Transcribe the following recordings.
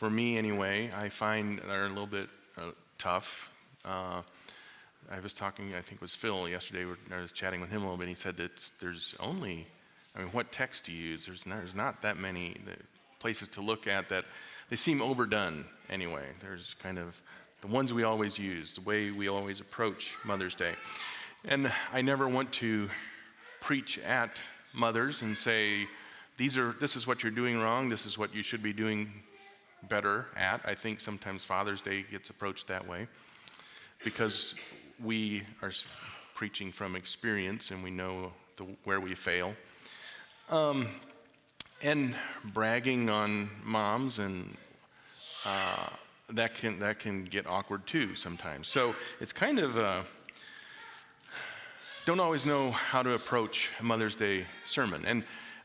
for me anyway, I find are a little bit tough. I was talking, I think it was Phil yesterday, I was chatting with him a little bit, and he said that there's only, what text to use? There's not that many places to look at that, they seem overdone anyway. There's kind of the ones we always use, the way we always approach Mother's Day. And I never want to preach at mothers and say, this is what you're doing wrong, this is what you should be doing better at. I think sometimes Father's Day gets approached that way because we are preaching from experience and we know where we fail. And bragging on moms, and that can get awkward too sometimes. So it's kind of don't always know how to approach a Mother's Day sermon. And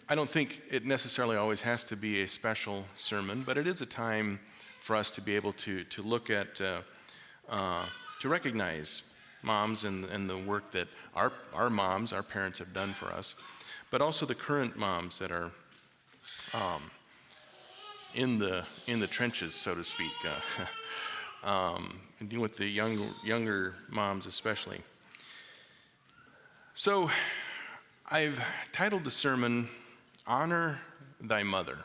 I don't think it necessarily always has to be a special sermon, but it is a time for us to be able to look at, to recognize moms and the work that our moms, our parents have done for us, but also the current moms that are in the trenches, so to speak, and dealing with the younger moms especially. So I've titled the sermon, Honor Thy Mother.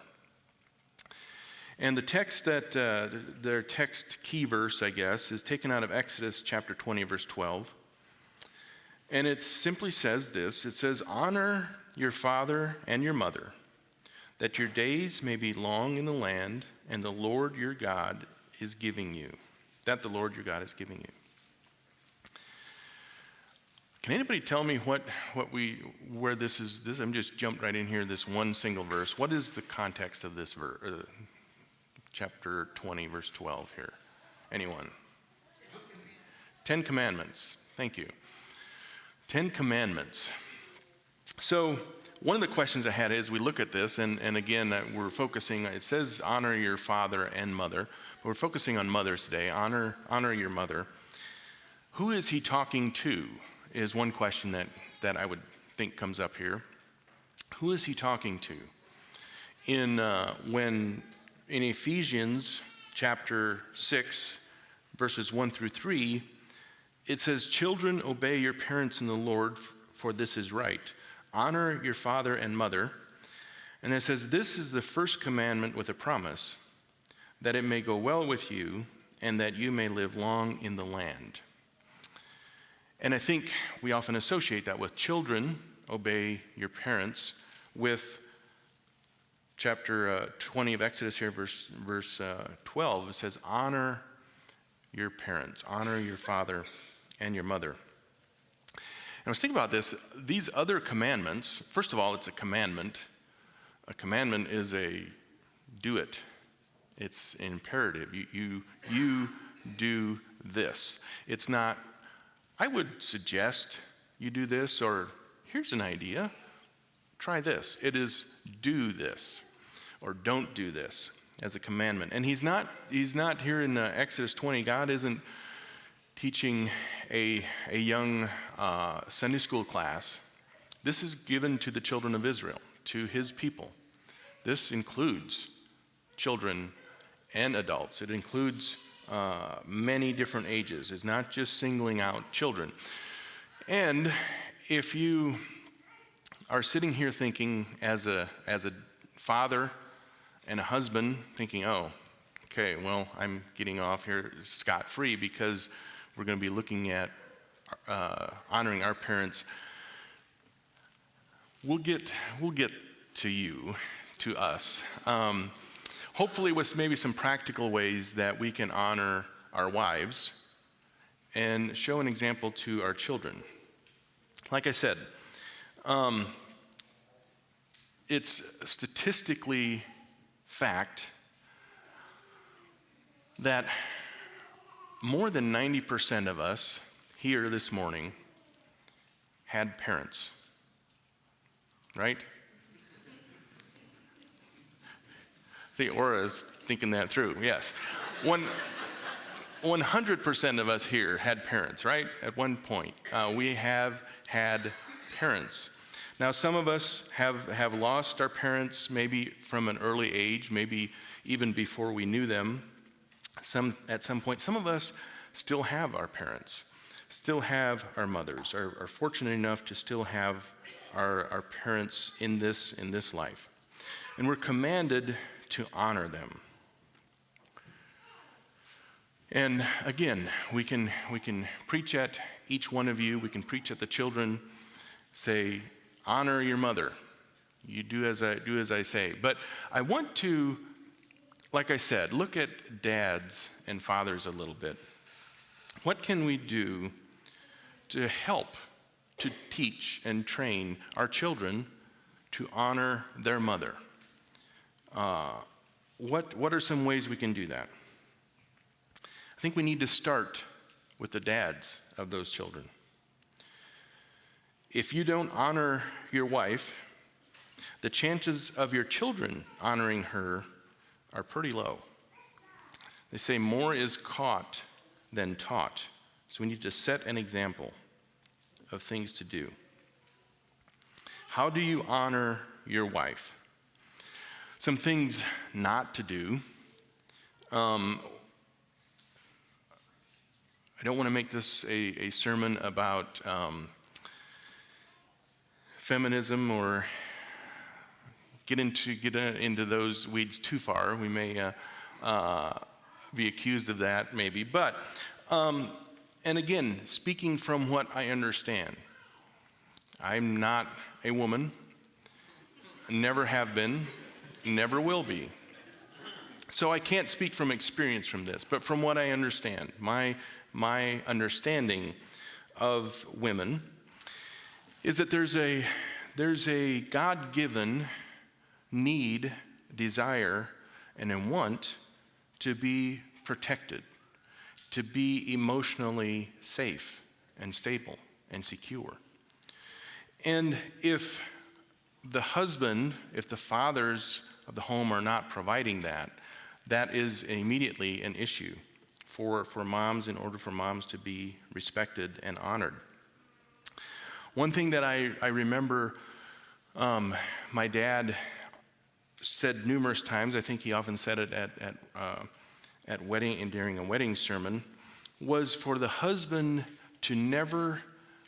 And the text their text key verse, I guess, is taken out of Exodus chapter 20, verse 12. And it simply says this, it says, honor your father and your mother, that your days may be long in the land, and the Lord your God is giving you. That the Lord your God is giving you. Can anybody tell me where this is? I'm just jumped right in here, this one single verse. What is the context of this verse, chapter 20, verse 12 here? Anyone? 10 Commandments. Thank you. 10 Commandments. So one of the questions I had is, we look at this, and again, we're focusing, it says honor your father and mother, but we're focusing on mothers today. Honor your mother. Who is he talking to is one question that I would think comes up here. Who is he talking to? In Ephesians chapter 6, verses 1 through 3, it says, children, obey your parents in the Lord, for this is right. Honor your father and mother. And it says, this is the first commandment with a promise, that it may go well with you, and that you may live long in the land. And I think we often associate that with children, obey your parents, with chapter 20 of Exodus here, verse 12. It says, honor your parents, honor your father and your mother. And I was thinking about this. These other commandments, first of all, it's a commandment. A commandment is a do it. It's imperative. You do this. It's not, I would suggest you do this, or here's an idea, try this. It is do this, or don't do this, as a commandment. And he's not here in Exodus 20. God isn't teaching a young Sunday school class. This is given to the children of Israel, to his people. This includes children and adults. It includes many different ages. It's not just singling out children. And if you are sitting here thinking as a father and a husband, thinking, oh, okay, well, I'm getting off here scot-free because we're going to be looking at honoring our parents, we'll get to you, to us. Hopefully with maybe some practical ways that we can honor our wives and show an example to our children. Like I said, it's statistically fact that more than 90% of us here this morning had parents, right? The aura is thinking that through, yes. 100% of us here had parents, right? At one point, we have had parents. Now, some of us have lost our parents maybe from an early age, maybe even before we knew them. At some point, some of us still have our parents, still have our mothers, are fortunate enough to still have our parents in this life. And we're commanded to honor them. And again, we can preach at each one of you, we can preach at the children, say, honor your mother. You do as I say. But I want to, like I said, look at dads and fathers a little bit. What can we do to help to teach and train our children to honor their mother? What are some ways we can do that? I think we need to start with the dads of those children. If you don't honor your wife, the chances of your children honoring her are pretty low. They say more is caught than taught. So we need to set an example of things to do. How do you honor your wife? Some things not to do. I don't want to make this a sermon about feminism or get into those weeds too far. We may be accused of that, maybe. But, and again, speaking from what I understand, I'm not a woman, never have been, never will be. So I can't speak from experience from this, but from what I understand, my understanding of women is that there's a God-given need, desire, and a want to be protected, to be emotionally safe and stable and secure. And if the fathers of the home are not providing that, that is immediately an issue for moms, in order for moms to be respected and honored. One thing that I remember my dad said numerous times, I think he often said it at wedding and during a wedding sermon, was for the husband to never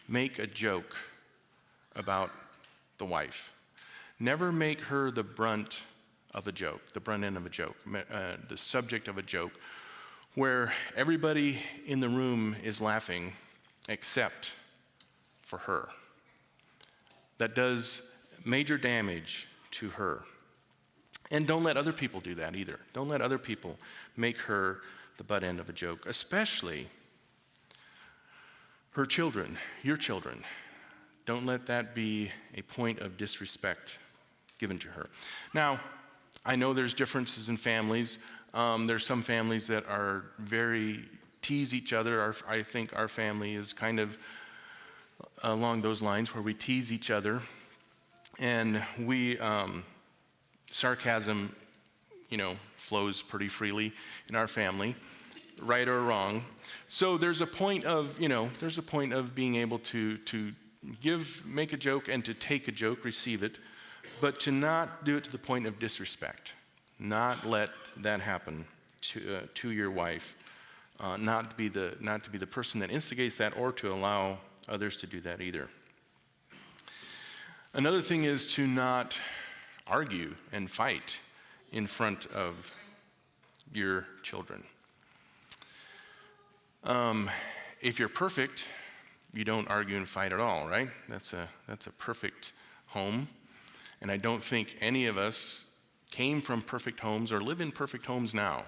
make a joke about the wife. Never make her the brunt of a joke, the brunt end of a joke, the subject of a joke, where everybody in the room is laughing except for her. That does major damage to her. And don't let other people do that either. Don't let other people make her the butt end of a joke, especially her children, your children. Don't let that be a point of disrespect given to her. Now, I know there's differences in families. There's some families that are very tease each other. I think our family is kind of along those lines, where we tease each other, and we sarcasm, flows pretty freely in our family, right or wrong. So there's a point of being able to make a joke and to take a joke, receive it, but to not do it to the point of disrespect. Not let that happen to your wife. Not to be the person that instigates that, or to allow others to do that either. Another thing is to not argue and fight in front of your children. If you're perfect, you don't argue and fight at all, right? That's a perfect home. And I don't think any of us came from perfect homes or live in perfect homes now.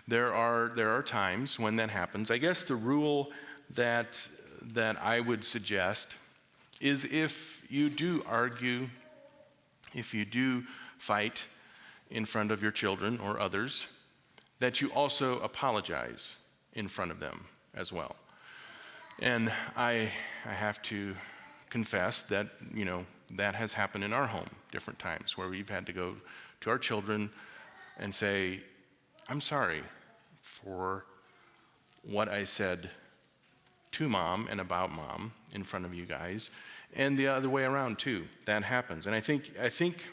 There are times when that happens. I guess the rule that I would suggest is, if you do argue, if you do fight in front of your children or others, that you also apologize in front of them as well. And I have to confess that, that has happened in our home different times, where we've had to go to our children and say, I'm sorry for what I said to mom and about mom in front of you guys, And the other way around too, that happens. And I think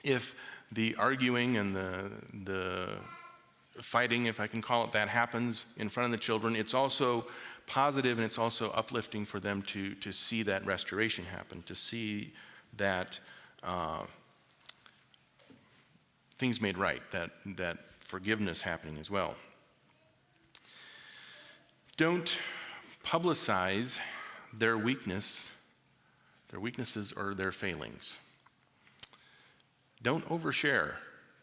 if the arguing and the fighting, if I can call it that, happens in front of the children, it's also positive and it's also uplifting for them to see that restoration happen, to see that things made right, that forgiveness happening as well. Don't publicize their weaknesses or their failings. Don't overshare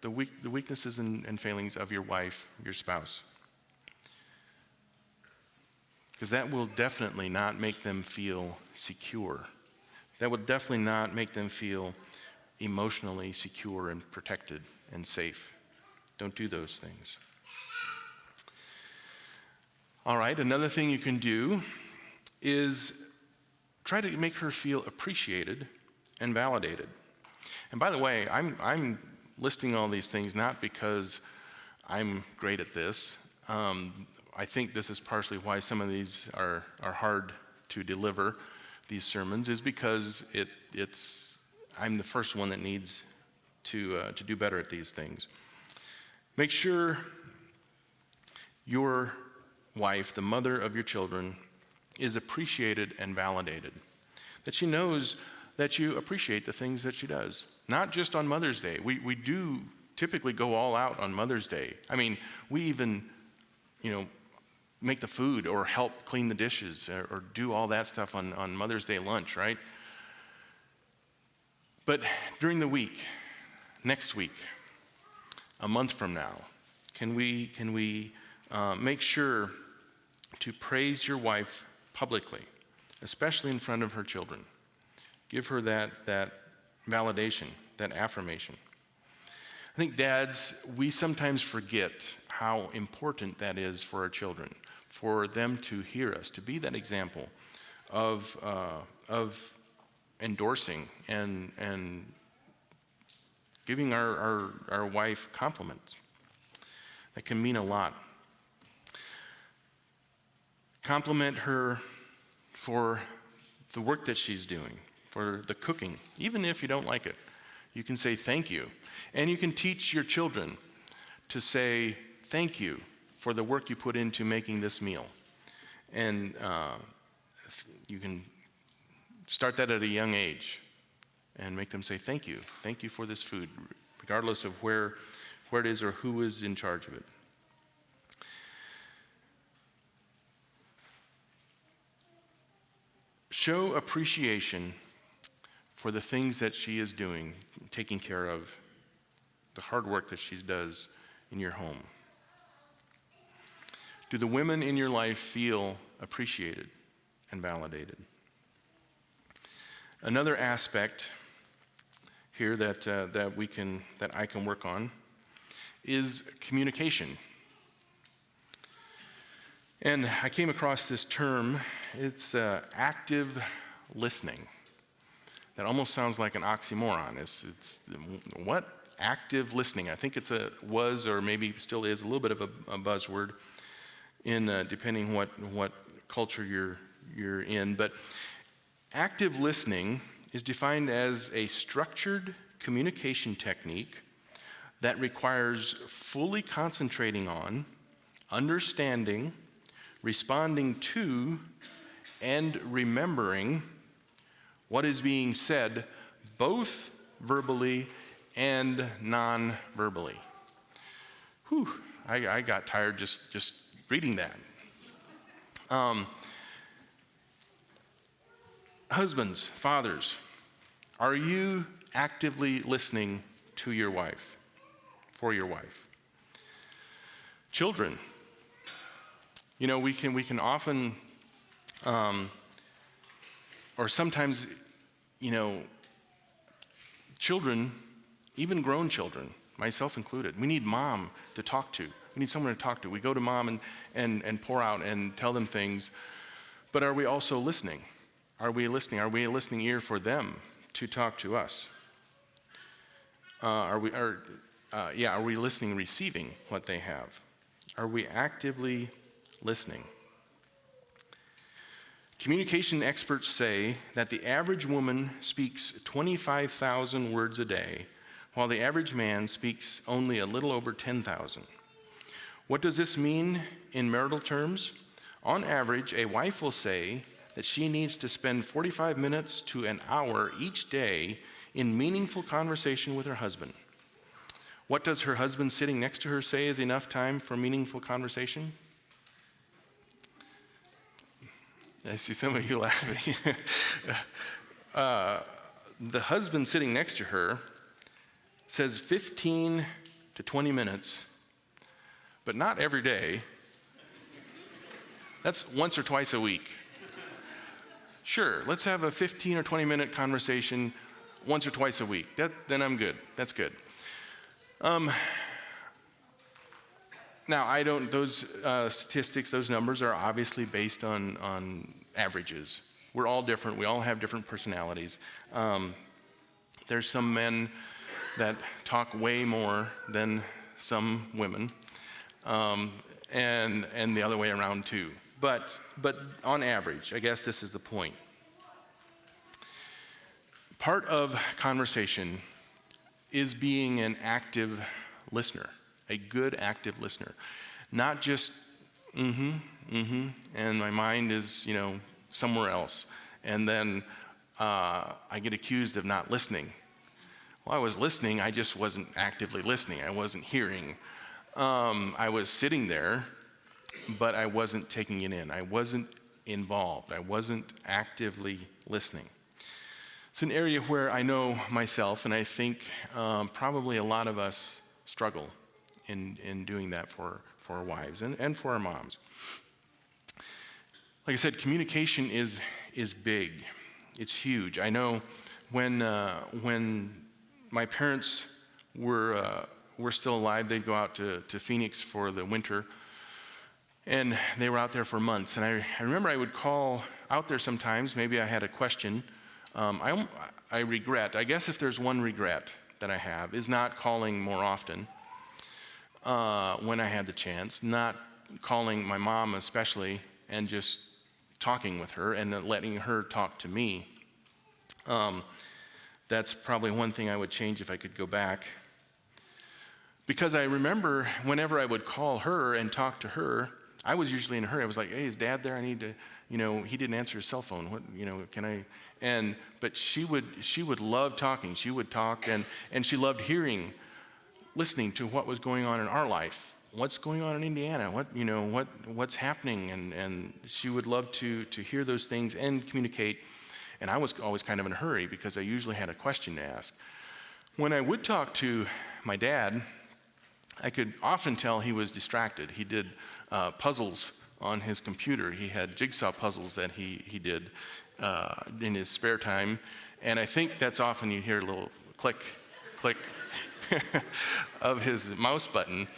the weaknesses and failings of your wife, your spouse. Because that will definitely not make them feel secure. That will definitely not make them feel emotionally secure and protected and safe. Don't do those things. All right, another thing you can do is try to make her feel appreciated and validated. And by the way, I'm listing all these things not because I'm great at this. I think this is partially why some of these are hard to deliver, these sermons, is because I'm the first one that needs to do better at these things. Make sure your wife, the mother of your children, is appreciated and validated. That she knows that you appreciate the things that she does. Not just on Mother's Day. We do typically go all out on Mother's Day. I mean, we even, make the food or help clean the dishes or do all that stuff on Mother's Day lunch, right? But during the week, next week, a month from now, can we make sure to praise your wife publicly, especially in front of her children? Give her that validation, that affirmation. I think dads, we sometimes forget how important that is for our children, for them to hear us, to be that example of endorsing and giving our wife compliments. That can mean a lot. Compliment her for the work that she's doing, for the cooking, even if you don't like it. You can say thank you. And you can teach your children to say thank you for the work you put into making this meal. And you can start that at a young age and make them say thank you. Thank you for this food, regardless of where it is or who is in charge of it. Show appreciation for the things that she is doing, taking care of, the hard work that she does in your home. Do the women in your life feel appreciated and validated? Another aspect here that I can work on is communication. And I came across this term. It's active listening. That almost sounds like an oxymoron. It's what? Active listening. I think was or maybe still is a little bit of a buzzword in depending what culture you're in. But active listening is defined as a structured communication technique that requires fully concentrating on, understanding, responding to, and remembering what is being said, both verbally and non-verbally. Whew, I got tired just reading that. Husbands, fathers, are you actively listening to your wife, for your wife? Children, we can often, or sometimes, children, even grown children, myself included, we need mom to talk to. We need someone to talk to. We go to mom and pour out and tell them things, but are we also listening? Are we listening? Are we a listening ear for them to talk to us? Are we listening, receiving what they have? Are we actively listening? Communication experts say that the average woman speaks 25,000 words a day, while the average man speaks only a little over 10,000. What does this mean in marital terms? On average, a wife will say that she needs to spend 45 minutes to an hour each day in meaningful conversation with her husband. What does her husband sitting next to her say is enough time for meaningful conversation? I see some of you laughing. The husband sitting next to her says 15 to 20 minutes, but not every day. That's once or twice a week. Sure, let's have a 15 or 20 minute conversation once or twice a week. Then I'm good. That's good. Now, those statistics, those numbers are obviously based on averages. We're all different. We all have different personalities. There's some men that talk way more than some women, and the other way around too. But on average, I guess this is the point. Part of conversation is being an active listener. A good active listener, not just and my mind is somewhere else, and then I get accused of not listening. Well, I was listening, I just wasn't actively listening. I wasn't hearing. I was sitting there, but I wasn't taking it in. I wasn't involved. I wasn't actively listening. It's an area where I know myself, and I think probably a lot of us struggle in doing that for our wives and for our moms. Like I said, communication is big. It's huge. I know when my parents were still alive, they'd go out to Phoenix for the winter, and they were out there for months. And I remember I would call out there sometimes. Maybe I had a question. I regret, I guess if there's one regret that I have, is not calling more often. When I had the chance, not calling my mom especially, and just talking with her and letting her talk to me. That's probably one thing I would change if I could go back. Because I remember whenever I would call her and talk to her, I was usually in a hurry. I was like, hey, is Dad there? I need to, he didn't answer his cell phone. What, can I? But she would love talking. She would talk, and she loved listening to what was going on in our life, what's going on in Indiana, what's happening, and she would love to hear those things and communicate. And I was always kind of in a hurry because I usually had a question to ask. When I would talk to my dad, I could often tell he was distracted. He did puzzles on his computer. He had jigsaw puzzles that he did in his spare time, and I think that's often you hear a little click, click of his mouse button,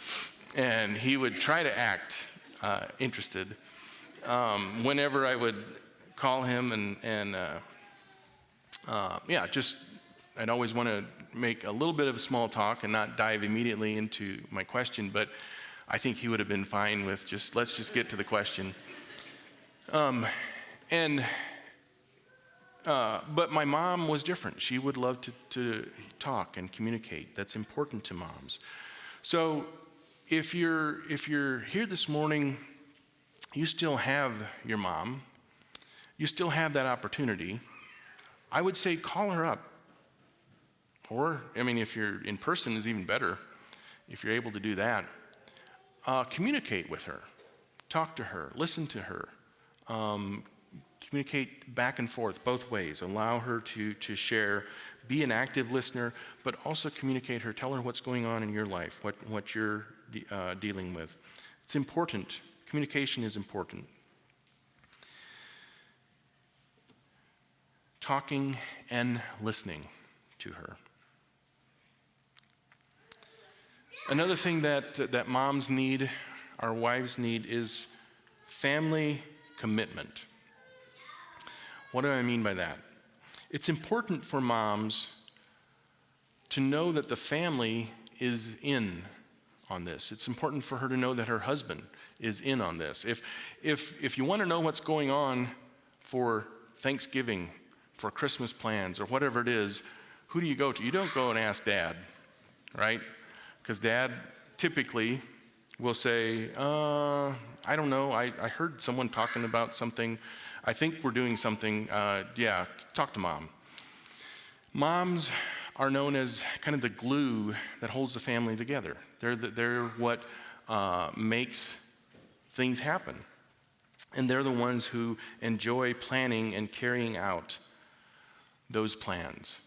and he would try to act interested. Whenever I would call him I'd always want to make a little bit of a small talk and not dive immediately into my question, but I think he would have been fine with let's just get to the question. But my mom was different. She would love to talk and communicate. That's important to moms. So if you're here this morning, you still have your mom. You still have that opportunity. I would say call her up. Or, if you're in person is even better, if you're able to do that. Communicate with her. Talk to her. Listen to her. Communicate back and forth both ways. Allow her to share. Be an active listener, but also communicate her. Tell her what's going on in your life, what you're dealing with. It's important. Communication is important. Talking and listening to her. Another thing that moms need, our wives need, is family commitment. What do I mean by that? It's important for moms to know that the family is in on this. It's important for her to know that her husband is in on this. If you want to know what's going on for Thanksgiving, for Christmas plans, or whatever it is, who do you go to? You don't go and ask Dad, right? Because Dad typically will say, I don't know, I heard someone talking about something. I think we're doing something. Yeah, talk to Mom. Moms are known as kind of the glue that holds the family together. They're what makes things happen. And they're the ones who enjoy planning and carrying out those plans.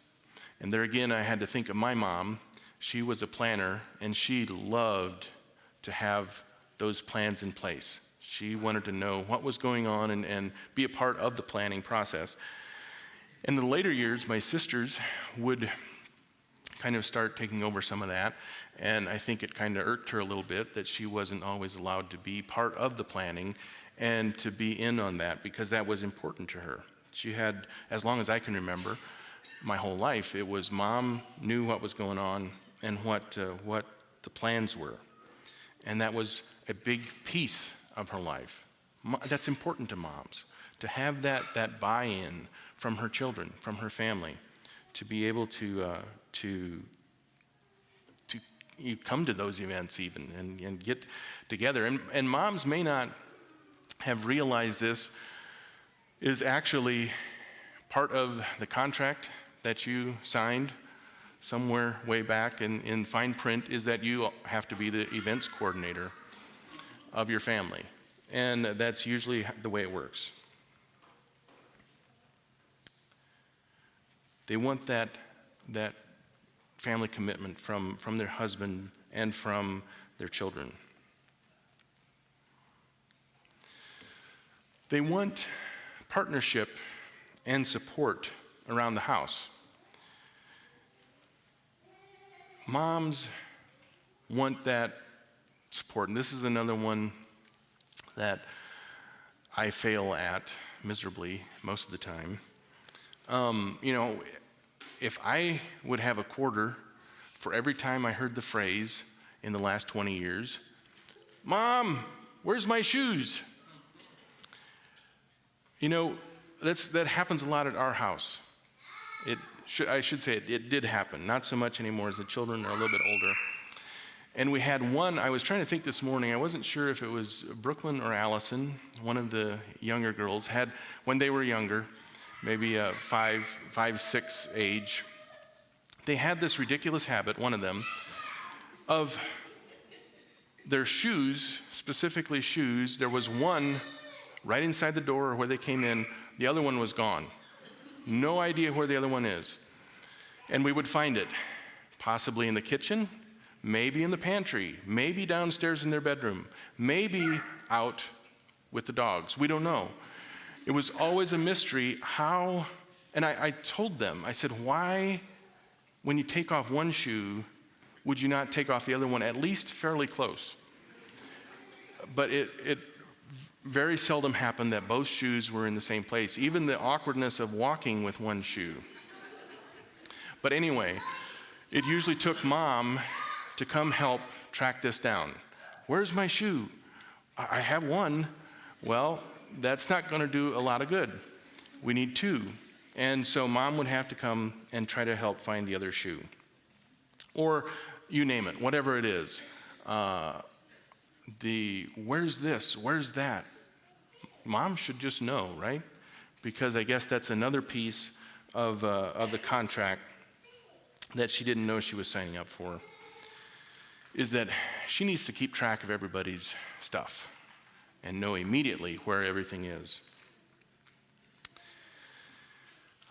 And there again, I had to think of my mom. She was a planner, and she loved to have those plans in place. She wanted to know what was going on and be a part of the planning process. In the later years, my sisters would kind of start taking over some of that, and I think it kind of irked her a little bit that she wasn't always allowed to be part of the planning and to be in on that, because that was important to her. She had, as long as I can remember, my whole life, it was Mom knew what was going on and what the plans were. And that was a big piece of her life. That's important to moms, to have that buy-in from her children, from her family, to be able to you come to those events even and get together. And moms may not have realized this is actually part of the contract that you signed somewhere way back in fine print, is that you have to be the events coordinator of your family. And that's usually the way it works. They want that family commitment from their husband and from their children. They want partnership and support around the house. Moms want that support, and this is another one that I fail at miserably most of the time. If I would have a quarter for every time I heard the phrase in the last 20 years, "Mom, where's my shoes?" That happens a lot at our house. I should say it did happen, not so much anymore as the children are a little bit older. And we had one, I was trying to think this morning, I wasn't sure if it was Brooklyn or Allison, one of the younger girls, had, when they were younger, maybe 5, 6 age, they had this ridiculous habit, one of them, of their shoes, specifically shoes, there was one right inside the door where they came in, the other one was gone. No idea where the other one is. And we would find it, possibly in the kitchen, maybe in the pantry, maybe downstairs in their bedroom, maybe out with the dogs. We don't know. It was always a mystery how, and I told them, I said, why, when you take off one shoe, would you not take off the other one at least fairly close? But it very seldom happened that both shoes were in the same place, even the awkwardness of walking with one shoe. But anyway, it usually took Mom to come help track this down. Where's my shoe? I have one. Well, that's not going to do a lot of good. We need two. And so Mom would have to come and try to help find the other shoe. Or you name it, whatever it is. Where's this? Where's that? Mom should just know, right? Because I guess that's another piece of the contract that she didn't know she was signing up for, is that she needs to keep track of everybody's stuff and know immediately where everything is.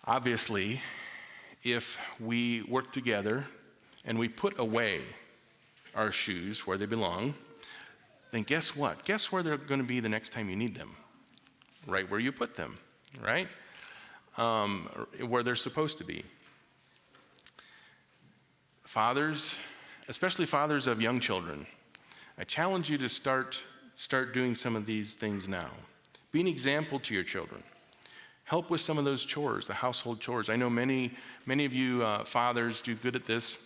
Obviously, if we work together and we put away our shoes where they belong, then guess what? Guess where they're going to be the next time you need them? Right where you put them, right? Where they're supposed to be. Fathers, especially fathers of young children, I challenge you to start doing some of these things now. Be an example to your children. Help with some of those chores, the household chores. I know many of you fathers do good at this.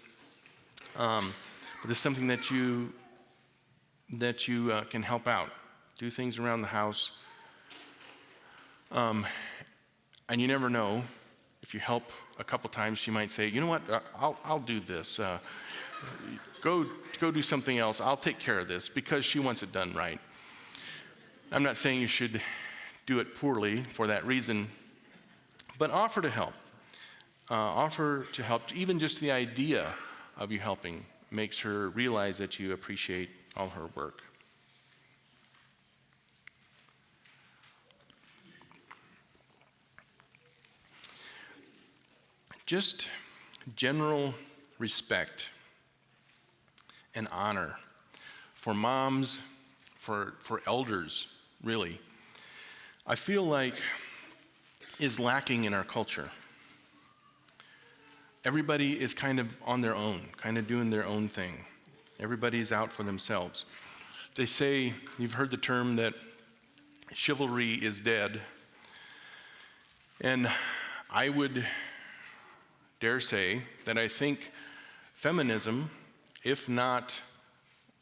But this is something that you can help out. Do things around the house. And you never know. If you help a couple times, she might say, you know what, I'll do this. Go do something else. I'll take care of this, because she wants it done right. I'm not saying you should do it poorly for that reason, but offer to help. Offer to help. Even just the idea of you helping makes her realize that you appreciate all her work. Just general respect and honor for moms, for elders, really, I feel like is lacking in our culture. Everybody is kind of on their own, kind of doing their own thing. Everybody's out for themselves. They say, you've heard the term that chivalry is dead. And I would dare say that I think feminism, if not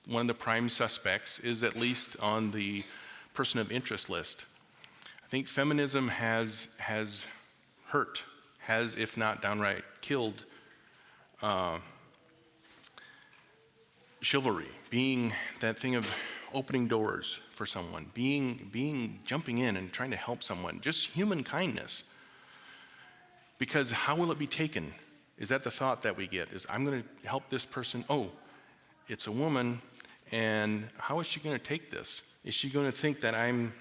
one of the prime suspects, is at least on the person of interest list. I think feminism has hurt, has, if not downright killed, chivalry, being that thing of opening doors for someone, jumping in and trying to help someone, just human kindness. Because how will it be taken? Is that the thought that we get? Is, I'm going to help this person. Oh, it's a woman, and how is she going to take this? Is she going to think that I'm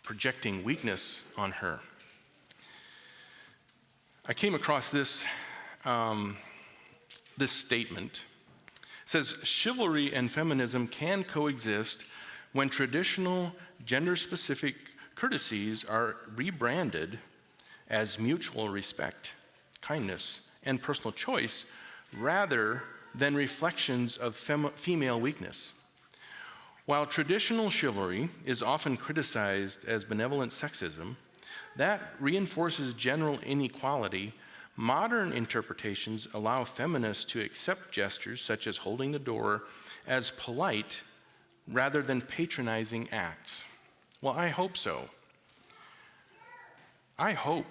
projecting weakness on her? I came across this statement. It says, chivalry and feminism can coexist when traditional gender-specific courtesies are rebranded as mutual respect, kindness, and personal choice, rather than reflections of female weakness. While traditional chivalry is often criticized as benevolent sexism, that reinforces general inequality. Modern interpretations allow feminists to accept gestures such as holding the door as polite rather than patronizing acts. Well, I hope so. I hope,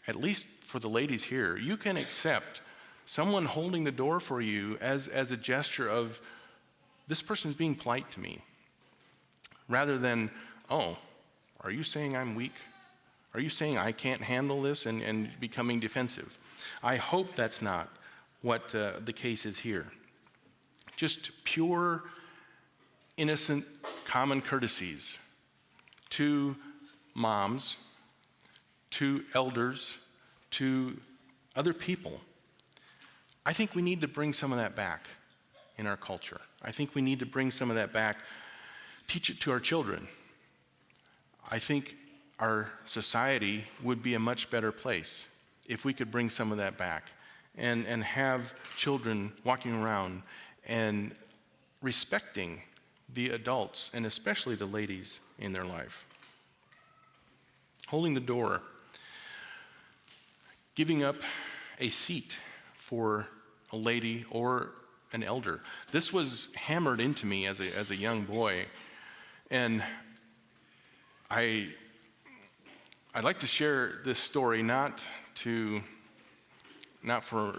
at least for the ladies here, you can accept someone holding the door for you as a gesture of, this person's being polite to me, rather than, oh, are you saying I'm weak? Are you saying I can't handle this and becoming defensive? I hope that's not what the case is here. Just pure, innocent, common courtesies to moms, to elders, to other people. I think we need to bring some of that back in our culture. I think we need to bring some of that back, teach it to our children. I think our society would be a much better place if we could bring some of that back and have children walking around and respecting the adults and especially the ladies in their life. Holding the door, giving up a seat for a lady or an elder. This was hammered into me as a young boy, and I'd like to share this story not for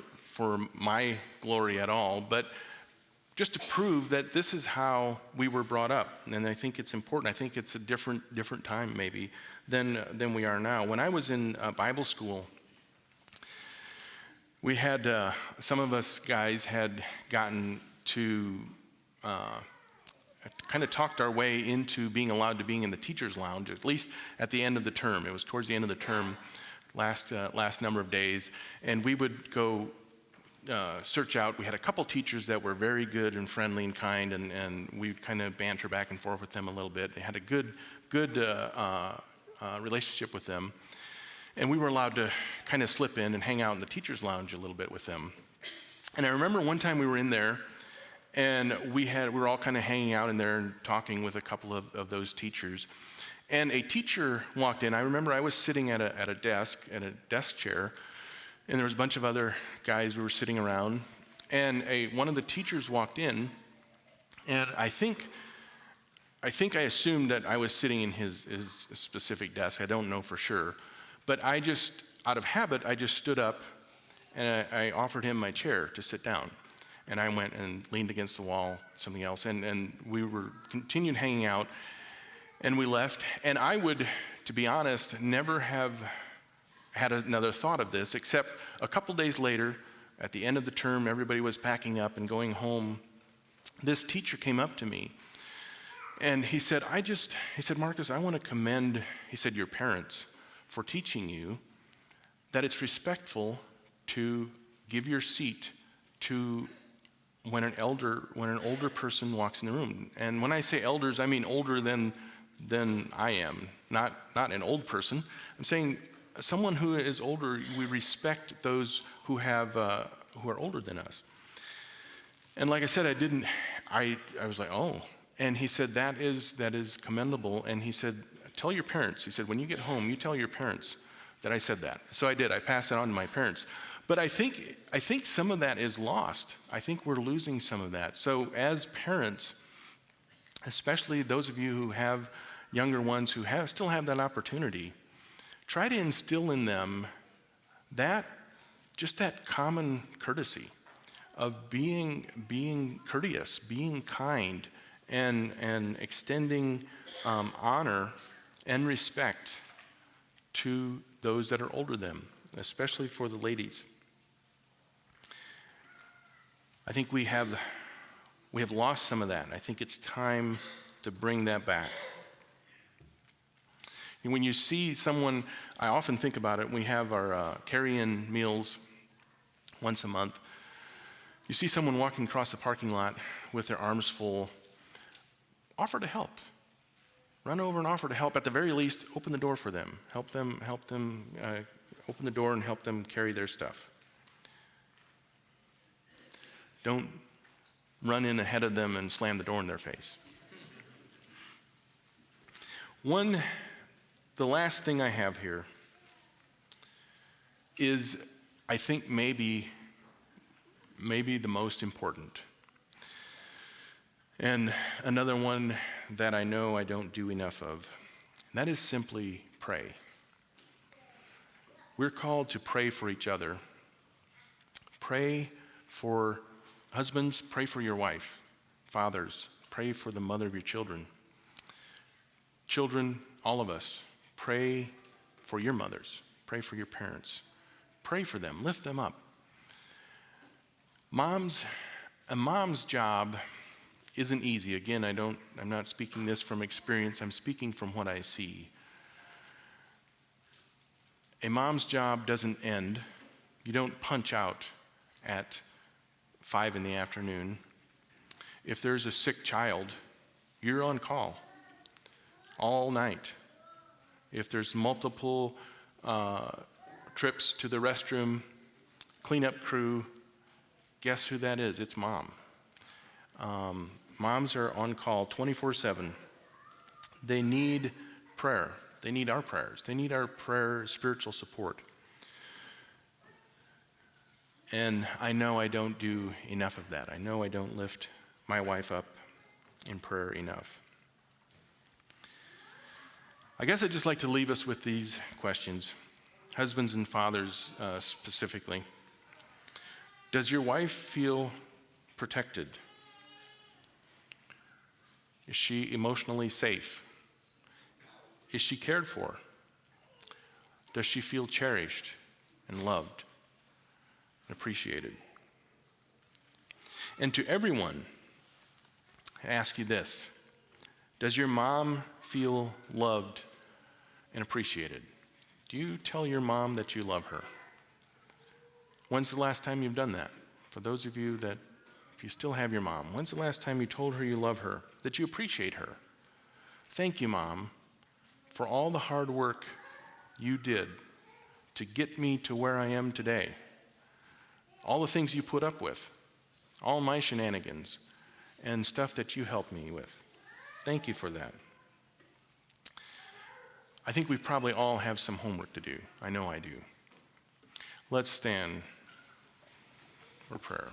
my glory at all, but just to prove that this is how we were brought up. And I think it's important. I think it's a different time maybe than we are now. When I was in Bible school, we had, some of us guys had gotten to kind of talked our way into being allowed to being in the teacher's lounge, at least at the end of the term. It was towards the end of the term, last number of days, and we would go search out. We had a couple teachers that were very good and friendly and kind, and we'd kind of banter back and forth with them a little bit. They had a good relationship with them, and we were allowed to kind of slip in and hang out in the teacher's lounge a little bit with them. And I remember one time we were in there, and we were all kind of hanging out in there and talking with a couple of those teachers. And a teacher walked in. I remember I was sitting at a desk chair, and there was a bunch of other guys who were sitting around. And one of the teachers walked in, and I think I think I assumed that I was sitting in his specific desk. I don't know for sure. But I just, out of habit, I just stood up and I offered him my chair to sit down. And I went and leaned against the wall, something else, and we continued hanging out, and we left. And I would, to be honest, never have had another thought of this, except a couple days later, at the end of the term, everybody was packing up and going home. This teacher came up to me, and he said, Marcus, I want to commend, he said, your parents for teaching you that it's respectful to give your seat to when an older person walks in the room. And when I say elders, I mean older than I am, not an old person. I'm saying someone who is older. We respect those who are older than us. And like I said, I was like, oh. And he said, that is commendable. And he said, tell your parents. He said, when you get home, you tell your parents that I said that. So I did. I passed it on to my parents. But I think some of that is lost. I think we're losing some of that. So as parents, especially those of you who have younger ones who still have that opportunity, try to instill in them that common courtesy of being courteous, being kind, and extending honor and respect to those that are older than them, especially for the ladies. I think we have lost some of that, and I think it's time to bring that back. And when you see someone, I often think about it, we have our carry-in meals once a month. You see someone walking across the parking lot with their arms full, offer to help. Run over and offer to help. At the very least, open the door for them. Help them open the door and help them carry their stuff. Don't run in ahead of them and slam the door in their face. The last thing I have here is, I think, maybe the most important. And another one that I know I don't do enough of, and that is simply pray. We're called to pray for each other. Pray for husbands, pray for your wife. Fathers, pray for the mother of your children. Children, all of us, pray for your mothers. Pray for your parents. Pray for them, lift them up. A mom's job isn't easy. Again, I'm not speaking this from experience, I'm speaking from what I see. A mom's job doesn't end. You don't punch out at 5 p.m. If there's a sick child, you're on call all night. If there's multiple trips to the restroom, cleanup crew, guess who that is? It's mom. Moms are on call 24/7. They need prayer. They need our prayers. They need our prayer, spiritual support. And I know I don't do enough of that. I know I don't lift my wife up in prayer enough. I guess I'd just like to leave us with these questions. Husbands and fathers specifically. Does your wife feel protected? Is she emotionally safe? Is she cared for? Does she feel cherished and loved and appreciated? And to everyone, I ask you this. Does your mom feel loved and appreciated? Do you tell your mom that you love her? When's the last time you've done that? For those of you that, if you still have your mom, when's the last time you told her you love her, that you appreciate her? Thank you, Mom, for all the hard work you did to get me to where I am today. All the things you put up with, all my shenanigans, and stuff that you helped me with. Thank you for that. I think we probably all have some homework to do. I know I do. Let's stand for prayer.